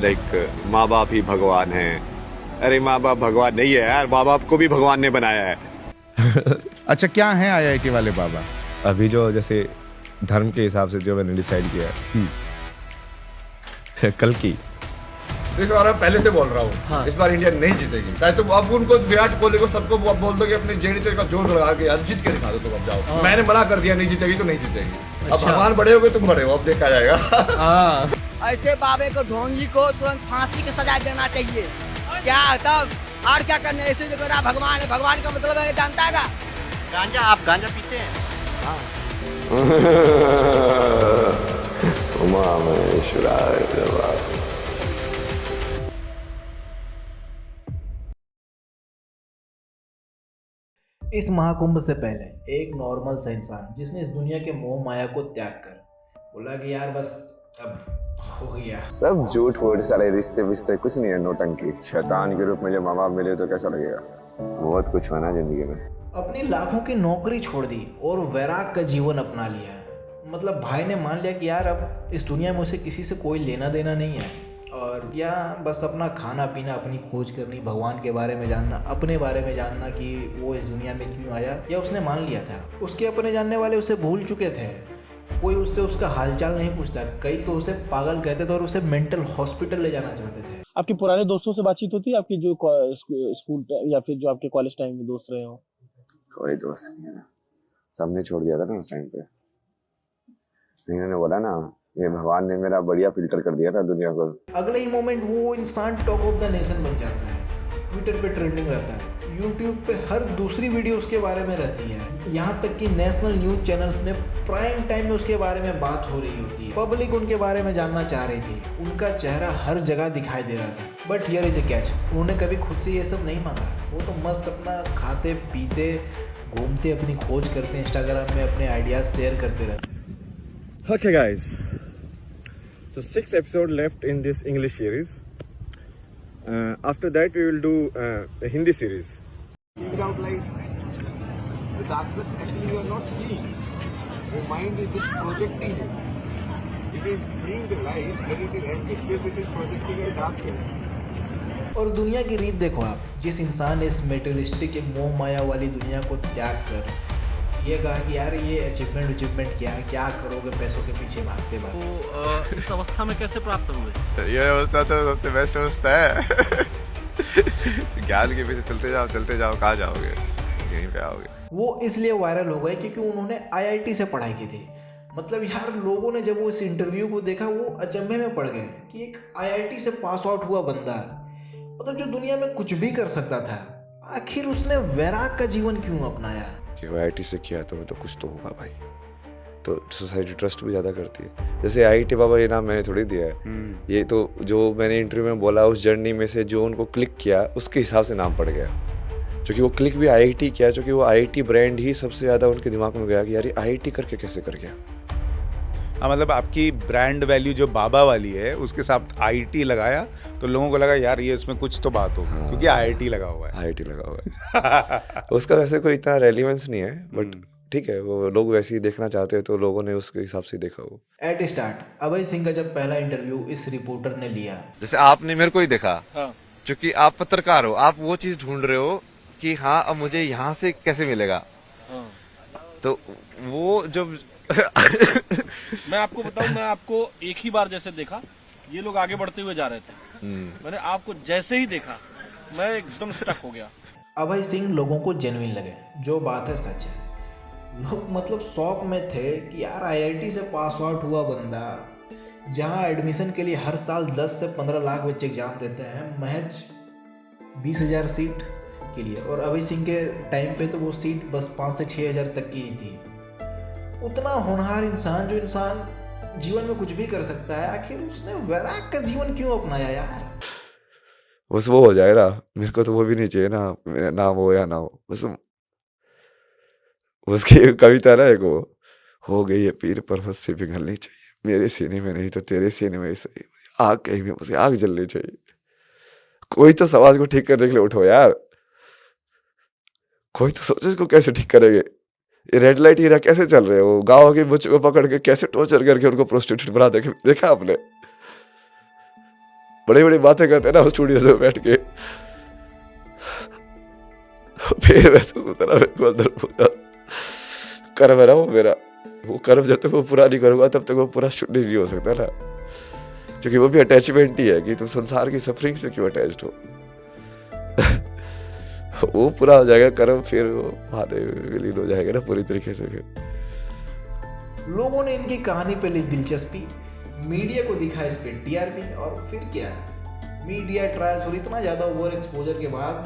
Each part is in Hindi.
लाइक माँ बाप ही भगवान है। अरे माँ बाप भगवान नहीं है यार, माँ बाप को भी भगवान ने बनाया है। अच्छा, क्या है आईआईटी वाले बाबा? अभी जो जैसे धर्म के हिसाब से जो मैंने डिसाइड किया है कल की, इस बार मैं पहले से बोल रहा हूँ, हाँ। इस बार इंडिया नहीं जीतेगी। चाहे तुम अब उनको विराट कोहली को सबको बोल दो कि अपने जेडीचे का जोर लगा के यार जीत के दिखा दो, तुम अब जाओ। हाँ। मैंने मना कर दिया नहीं जीतेगी तो नहीं जीतेगी। अब अच्छा। भगवान बड़े हो गए, तुम बड़े हो, अब देखा जाएगा। हाँ। ऐसे बाबे को ढोंगी को तुरंत फांसी की सजा देना चाहिए। क्या तब और क्या करने, ऐसे जो करा भगवान है, भगवान का मतलब है जानता है। गांजा, आप गांजा पीते हैं? उमा महेश्वराय नमः। इस महाकुंभ से पहले एक नॉर्मल सा इंसान जिसने इस दुनिया के मोह माया को त्याग कर बोला कि यार बस अब हो गया। सब झूठ फूट, सारे रिश्ते विश्ते कुछ नहीं है, नौटंकी। शैतान के रूप में जब माँ बाप मिले तो कैसा लगेगा? बहुत कुछ हुआ ना जिंदगी में। अपनी लाखों की नौकरी छोड़ दी और वैराग का जीवन अपना लिया। मतलब भाई ने मान लिया कि यार अब इस दुनिया में उसे किसी से कोई लेना देना नहीं है, और या बस अपना खाना पीना, अपनी खोज करनी, भगवान के बारे में जानना, अपने बारे में जानना कि वो इस दुनिया में क्यों आया, या उसने मान लिया था। उसके अपने जानने वाले उसे भूल चुके थे, कोई उससे उसका हालचाल नहीं पूछता, कई तो उसे पागल कहते थे और उसे मेंटल हॉस्पिटल ले जाना चाहते थे। आपके पुराने दोस्तों से बातचीत होती है, आपकी जो स्कूल या फिर जो आपके कॉलेज टाइम में दोस्त रहे हो? कोई दोस्त नहीं है ना, सबने छोड़ दिया था ना उस टाइम पे। इन्होंने बोला ना, ये भगवान ने मेरा बढ़िया फिल्टर कर दिया था दुनिया को। अगले ही मोमेंट वो इंसान टॉप ऑफ द नेशन बन जाता है, ट्विटर पे ट्रेंडिंग रहता है, यूट्यूब पे हर दूसरी वीडियो उसके बारे में रहती है, यहाँ तक कि नेशनल न्यूज चैनल्स में प्राइम टाइम में उसके बारे में बात हो रही होती है। पब्लिक उनके बारे में जानना चाह रही थी, उनका चेहरा हर जगह दिखाई दे रहा था। But here is a catch, उन्होंने कभी खुद से ये सब नहीं मांगा। वो तो मस्त अपना खाते पीते घूमते अपनी खोज करते, इंस्टाग्राम में अपने आइडियाज शेयर करते रहते। Okay guys, so 6 episodes left in this English series. After that we will do a Hindi series. Figured out like the darkness actually you are not seeing. Your mind is just projecting it. It is seeing the light, but it is empty space. It is projecting a darkness. और दुनिया की रीत देखो आप, जिस इंसान ने इस मेटेरियलिस्टिक मोह माया वाली दुनिया को त्याग कर ये कहा कि यार ये अचीवमेंट क्या है, क्या करोगे पैसों के पीछे भागते भागते। तो इस अवस्था में कैसे प्राप्त हुए? ये अवस्था तो सबसे बेस्ट अवस्था है। ज्ञान के पीछे चलते जाओ, कहाँ जाओगे? यहीं पे आओगे। वो इसलिए वायरल हो गए क्योंकि उन्होंने आईआईटी से पढ़ाई की थी। मतलब यार लोगों ने जब वो इस इंटरव्यू को देखा वो अचंभे में पड़ गए कि एक आईआईटी से पास आउट हुआ बंदा, मतलब जो दुनिया में कुछ भी कर सकता था, आखिर उसने वैराग का जीवन क्यों अपनाया? कि आईआईटी से किया तो मतलब कुछ तो होगा भाई, तो सोसाइटी ट्रस्ट भी ज़्यादा करती है। जैसे आईआईटी बाबा ये नाम मैंने थोड़ी दिया है, ये तो जो मैंने इंटरव्यू में बोला उस जर्नी में से जो उनको क्लिक किया उसके हिसाब से नाम पड़ गया। क्योंकि वो क्लिक भी आईआईटी किया, क्योंकि वो आईआईटी ब्रांड ही सबसे ज़्यादा उनके दिमाग में गया कि यार ये आईआईटी करके कैसे कर गया। हाँ, मतलब आपकी ब्रांड वैल्यू जो बाबा वाली है उसके साथ आईटी लगाया तो लोगों को लगा यार ये इसमें कुछ तो बात हो, क्योंकि आईआईटी लगा हुआ है। आईआईटी लगा हुआ है। उसका वैसे कोई इतना रेलिवेंस नहीं है, बट ठीक है, वो लोग वैसे ही देखना चाहते हैं तो लोगों ने उसके हिसाब से देखा। वो एट स्टार्ट अभय सिंह का जब पहला इंटरव्यू इस रिपोर्टर ने लिया, जैसे आपने मेरे को ही देखा, क्योंकि आप पत्रकार हो, आप वो चीज ढूंढ रहे हो कि हाँ अब मुझे यहाँ से कैसे मिलेगा। तो वो जब मैं आपको बताऊं, मैं आपको एक ही बार जैसे देखा, ये लोग आगे बढ़ते हुए जा रहे थे, मैंने आपको जैसे ही देखा मैं एकदम स्टक हो गया। अभय सिंह लोगों को जेन्युइन लगे, जो बात है सच है। लोग मतलब शौक में थे कि यार आईआईटी से पास आउट हुआ बंदा, जहां एडमिशन के लिए हर साल 10 से 15 लाख बच्चे एग्जाम देते हैं महज 20,000 सीट के लिए, और अभय सिंह के टाइम पे तो वो सीट बस 5 से 6,000 तक की ही थी। उतना होनहार इंसान, जो इंसान जीवन में कुछ भी कर सकता है, आखिर उसने वैराग का जीवन क्यों अपनाया यार? बस वो हो जाए ना, मेरे को तो वो भी नहीं चाहिए ना, मेरा नाम हो या ना हो, बस उसकी कविता ना एक वो, हो गई है पीर पर्वत से पिघलनी चाहिए, मेरे सीने में नहीं तो तेरे सीने में सही, आग कहीं में बस आग जलनी चाहिए। कोई तो समाज को ठीक करने के लिए उठो यार, कोई तो सोचो इसको कैसे ठीक करेंगे। ये रेड लाइट एरिया कैसे चल रहे हो, गाँव के बच्चों को पकड़ के कैसे टॉर्चर करके उनको प्रोस्टिट्यूट बना देखा आपने? बड़ी बड़ी बातें करते हैं ना स्टूडियो से बैठ के, फिर वैसे होता ना मेरे को अंदर पूरा कर्म है ना वो मेरा, वो कर्म जब तक वो पूरा नहीं करूँगा तब तक वो पूरा शुद्ध नहीं हो सकता ना, क्योंकि वो भी अटैचमेंट ही है कि तुम संसार की सफरिंग से क्यों अटैच्ड हो। वो पूरा हो जाएगा कर्म, फिर वो महादेव विलीन हो जाएगा ना पूरी तरीके से। फिर लोगों ने इनकी कहानी पे ली दिलचस्पी, मीडिया को दिखा इस पे टीआरपी, और फिर क्या, मीडिया ट्रायल्स और इतना ज़्यादा ओवर एक्सपोजर के बाद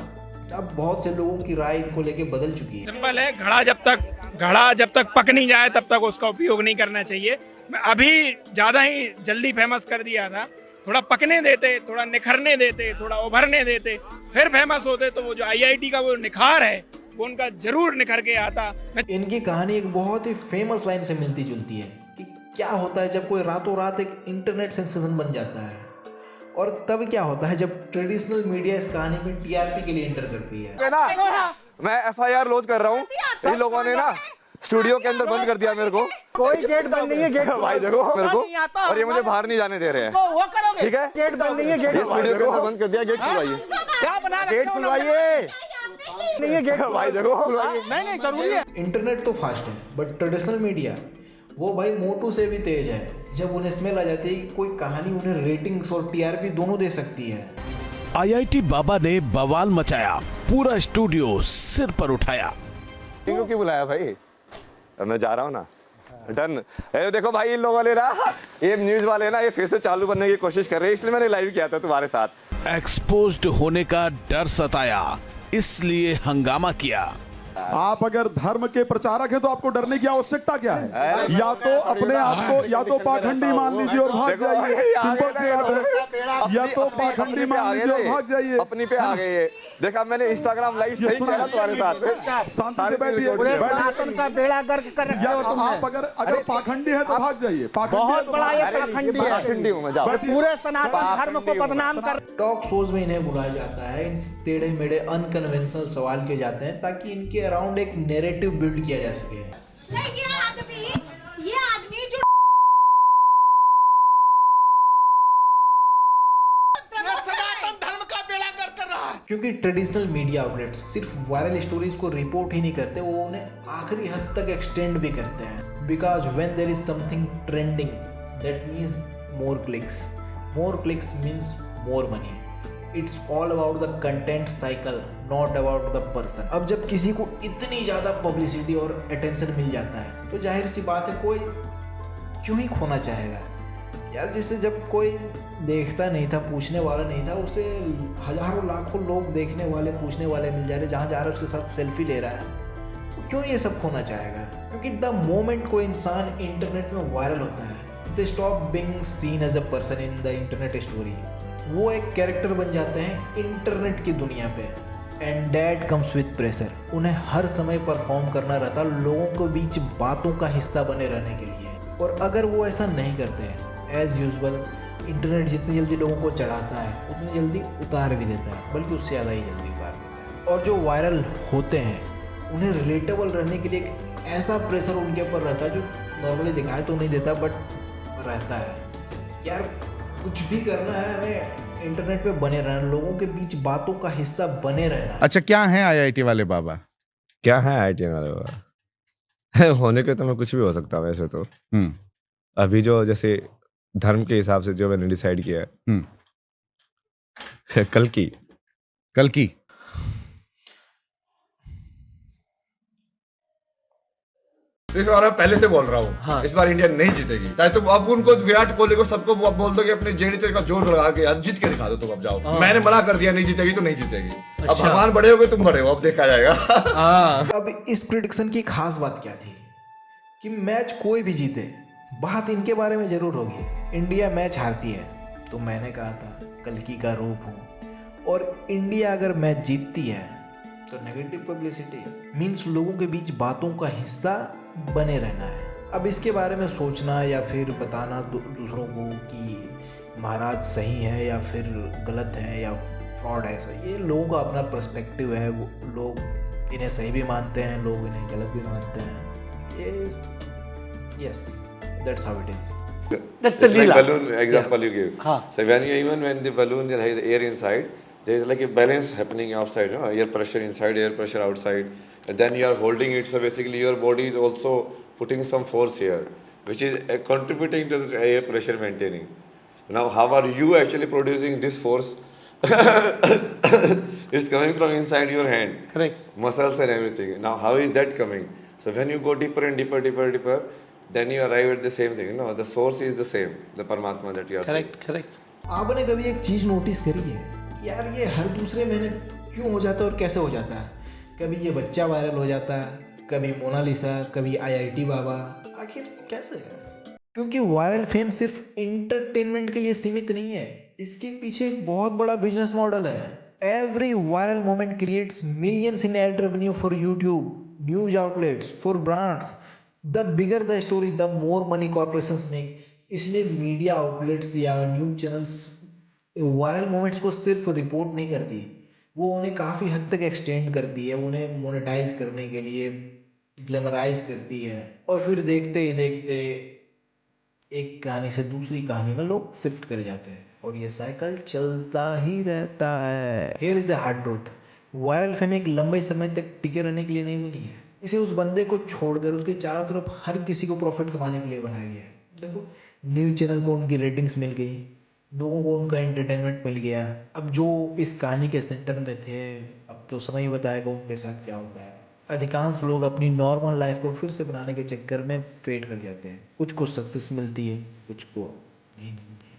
अब बहुत से लोगों की राय इनको लेके बदल चुकी है। सिंपल है, घड़ा जब तक पक नहीं जाए तब तक उसका उपयोग नहीं करना चाहिए। मैं अभी ज़्यादा ही जल्दी फेमस कर दिया था, थोड़ा पकने देते, थोड़ा निखरने देते, थोड़ा उभरने देते, फिर फेमस होते तो वो जो आईआईटी का वो निखार है वो उनका जरूर निखर के आता। इनकी कहानी एक बहुत ही फेमस लाइन से मिलती जुलती है कि क्या होता है जब कोई रातों रात एक इंटरनेट सेंसेशन बन जाता है, और तब क्या होता है जब ट्रेडिशनल मीडिया इस कहानी में टीआरपी के लिए एंटर करती है। मैं एफआईआर लॉन्च कर रहा हूँ, इन लोगों ने ना स्टूडियो के अंदर बंद कर दिया मेरे को, कोई गेट बंद नहीं है, गेट भाई देखो मेरे को, और ये मुझे बाहर नहीं जाने दे रहे हैं, ठीक है, गेट बंद नहीं है, गेट स्टूडियो के अंदर बंद कर दिया, गेट खुलवाइए, क्या बना गेट खुलवाइए, नहीं है गेट भाई देखो खुलवाइए, नहीं जरूरी है। इंटरनेट तो फास्ट है बट ट्रेडिशनल मीडिया वो भाई मोटू से भी तेज है। जब उन्हें स्मेल आ जाती है कि कोई कहानी उन्हें रेटिंग्स और टीआरपी दोनों दे सकती है। आईआईटी बाबा ने बवाल मचाया, पूरा स्टूडियो सिर पर उठाया। क्यों बुलाया भाई, मैं जा रहा हूँ ना, डन। देखो भाई इन लोगों ने ना, ये न्यूज वाले ना ये फिर से चालू करने की कोशिश कर रहे हैं, इसलिए मैंने लाइव किया था तुम्हारे साथ। एक्सपोज्ड होने का डर सताया, इसलिए हंगामा किया। आप अगर धर्म के प्रचारक हैं तो आपको डरने की आवश्यकता क्या है? या तो अपने आप को या तो पाखंडी मान लीजिए और भाग जाइए, सिंपल सी बात है, या तो पाखंडी मान लीजिए और भाग जाइए। अपनी पे आ गए, देखा मैंने इंस्टाग्राम लाइव सही किया ना तुम्हारे साथ, शांति से बैठिए। आप अगर पाखंडी है तो भाग जाइए, पाखंडी हूँ मैं, पूरे सनातन धर्म को बदनाम कर। टॉक शोज में इन्हें बुलाया जाता है, इन टेढ़े मेढ़े अनकन्वेंशनल सवाल किए जाते हैं ताकि इनके अराउंड एक नैरेटिव बिल्ड किया जा सके। ये आदमी जो सनातन धर्म का बेड़ा गर्क कर रहा है। क्योंकि ट्रेडिशनल मीडिया आउटलेट्स सिर्फ वायरल स्टोरीज को रिपोर्ट ही नहीं करते, वो उन्हें आखिरी हद तक एक्सटेंड भी करते हैं। Because when there is something trending that means more clicks means more money. It's all about the content cycle, not about the person. अब जब किसी को इतनी ज़्यादा पब्लिसिटी और अटेंशन मिल जाता है तो जाहिर सी बात है कोई क्यों ही खोना चाहेगा यार। जिसे जब कोई देखता नहीं था, पूछने वाला नहीं था, उसे हजारों लाखों लोग देखने वाले, पूछने वाले मिल जा रहे, जहाँ जा रहा है उसके साथ सेल्फी ले रहा है, तो क्यों ये सब खोना चाहेगा? क्योंकि द मोमेंट कोई इंसान इंटरनेट में वायरल होता है, they stop being seen as a person in the internet story. वो एक कैरेक्टर बन जाते हैं इंटरनेट की दुनिया पे। And that comes with pressure. उन्हें हर समय परफॉर्म करना रहता, लोगों के बीच बातों का हिस्सा बने रहने के लिए। और अगर वो ऐसा नहीं करते, एज यूजुअल इंटरनेट जितनी जल्दी लोगों को चढ़ाता है उतनी जल्दी उतार भी देता है, बल्कि उससे ज़्यादा ही जल्दी उतार देता है। और जो वायरल होते हैं उन्हें रिलेटेबल रहने के लिए एक ऐसा प्रेशर उनके ऊपर रहता है जो नॉर्मली दिखाई तो नहीं देता बट रहता है। यार कुछ भी करना है, हमें इंटरनेट पे बने रहना, लोगों के बीच बातों का हिस्सा बने रहना। अच्छा, क्या है आईआईटी वाले बाबा? क्या है आईआईटी वाले बाबा? होने के तो मैं कुछ भी हो सकता हूँ वैसे तो। अभी जो जैसे धर्म के हिसाब से जो मैंने डिसाइड किया है, कल की इस बार मैं पहले से बोल रहा हूँ, हाँ। इस बार इंडिया नहीं जीतेगी। चाहे तुम अब उनको विराट कोहली को सबको बोल दो कि अपने जेडीचे का जोर लगा के यार जीत के दिखा दो, तुम अब जाओ। हाँ। मैंने मना कर दिया नहीं जीतेगी तो नहीं जीतेगी। अच्छा। अब भगवान बड़े हो गए, तुम बड़े हो, अब देखा जाएगा। अब इस प्रेडिक्शन की खास बात क्या थी कि मैच कोई भी जीते, बात इनके बारे में जरूर होगी। इंडिया मैच हारती है तो मैंने कहा था कल्कि का रूप हूँ, और इंडिया अगर मैच जीतती है तो नेगेटिव पब्लिसिटी मीन्स लोगों के बीच बातों का हिस्सा बने रहना है। अब इसके बारे में सोचना या फिर बताना दूसरों को कि महाराज सही है या फिर गलत है या फ्रॉड है, ऐसा ये लोगों का अपना पर्सपेक्टिव है। वो लोग इन्हें सही भी मानते हैं, लोग इन्हें गलत भी मानते हैं। ये yes that's how it is. That's the It's like Leela. balloon example you give. So when the balloon has air inside, there is like a balance happening outside, you know, air pressure inside, air pressure outside, and then you are holding it. So basically, your body is also putting some force here, which is contributing to the air pressure maintaining. Now, how are you actually producing this force? It's coming from inside your hand. Correct. Muscles and everything. Now, how is that coming? So when you go deeper and deeper, then you arrive at the same thing. You know, the source is the same, the Paramatma that you are seeing. Correct. आपने कभी एक चीज़ नोटिस करी है कि यार ये हर दूसरे महीने क्यों हो जाता है और कैसे हो जाता है? कभी ये बच्चा वायरल हो जाता है, कभी मोनालिसा, कभी IIT बाबा, आखिर कैसे? क्योंकि वायरल फेम सिर्फ इंटरटेनमेंट के लिए सीमित नहीं है, इसके पीछे एक बहुत बड़ा बिजनेस मॉडल है. Every viral moment creates millions in ad revenue for YouTube, news outlets, for brands. The bigger the story, the more money corporations make. इसलिए मीडिया आउटलेट्स या न्यूज चैनल्स वायरल मोमेंट्स को सिर्फ रिपोर्ट नहीं करती, वो उन्हें काफ़ी हद तक एक्सटेंड करती है, उन्हें मोनेटाइज करने के लिए ग्लैमराइज करती है. और फिर देखते ही देखते एक कहानी से दूसरी कहानी में लोग शिफ्ट कर जाते हैं और ये साइकिल चलता ही रहता है. Here is the hard truth. Viral fame एक लंबे समय तक टिके रहने के लिए नहीं बनी है. इसे उस बंदे को छोड़कर उसके चारों तरफ हर किसी को प्रॉफिट कमाने के लिए बनाया गया है. देखो, न्यूज़ चैनल को उनकी रेटिंग्स मिल गई, लोगों को उनका एंटरटेनमेंट मिल गया. अब जो इस कहानी के सेंटर में थे, अब तो समय ही बताएगा उनके साथ क्या होता है. अधिकांश लोग अपनी नॉर्मल लाइफ को फिर से बनाने के चक्कर में फेड कर जाते हैं. कुछ को सक्सेस मिलती है, कुछ को नहीं मिलती है.